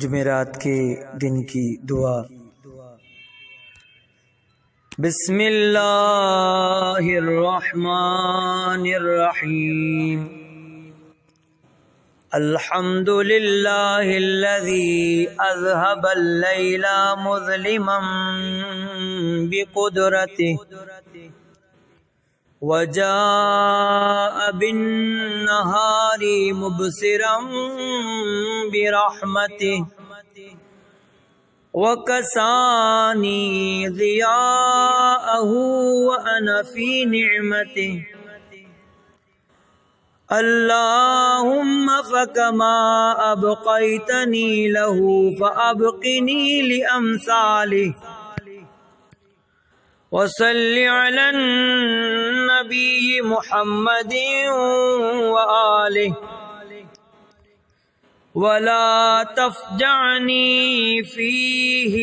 جمعرات کے دن کی دعا۔ بسم اللہ الرحمن الرحیم۔ الحمد للہ الذی اذهب اللیل مظلما بقدرته وجاء بالنهار مبصرا برحمته وكساني ضياءه وأنا في نعمته اللهم فكما أبقيتني له فأبقني لأمثاله وصل على النبي محمد وآله ولا تفجعني فيه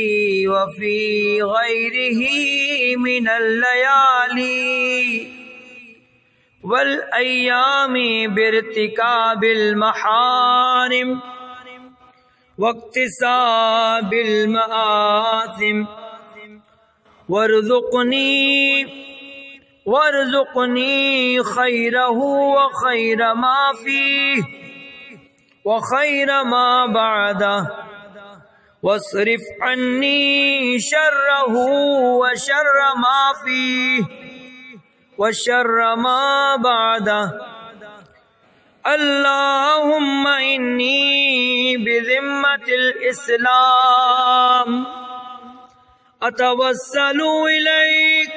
وفي غيره من الليالي والأيام بارتكاب المحارم واكتساب المآثم وارزقني خيره وخير ما فيه وخير ما بعده واصرف عني شره وشر ما فيه وشر ما بعده اللهم إني بذمة الإسلام أتوسل إليك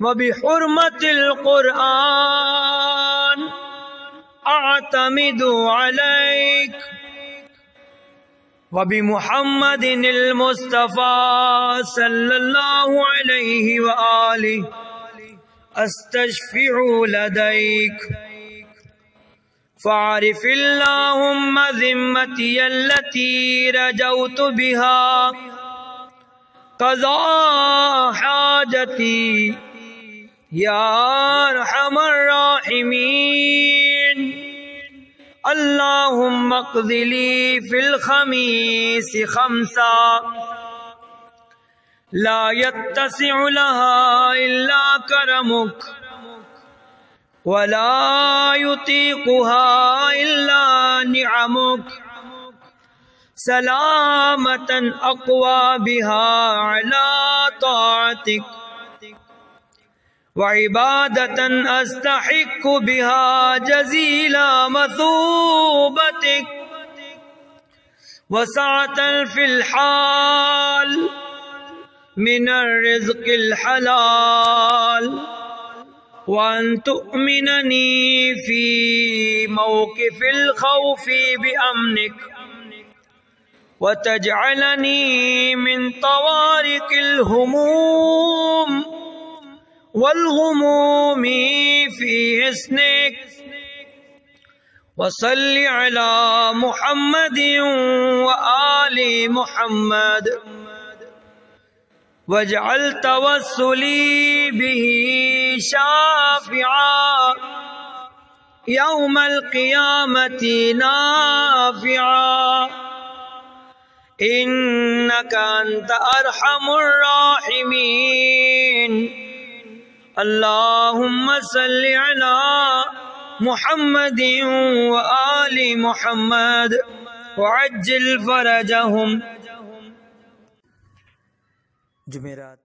وبحرمة القرآن أعتمد عليك وبمحمد المصطفى صلى الله عليه وآله أستشفع لديك فاعرف اللهم ذمتي التي رجوت بها قضاء حاجتي يا أرحم الراحمين اللهم اقض لي في الخميس خمسا لا يتسع لها إلا كرمك ولا يطيقها إلا نعمك سلامة أقوى بها على طاعتك وعبادة أستحق بها جزيل مثوبتك وسعة في الحال من الرزق الحلال وأن تؤمنني في موقف الخوف بأمنك وتجعلني من طوارق الهموم والغموم في حسنك وصل على محمد وآل محمد واجعل توسلي به شافعا يوم القيامة نافعا إنك أنت أرحم الراحمين اللهم صل على محمد وآل محمد وعجل فرجهم۔ جمعرات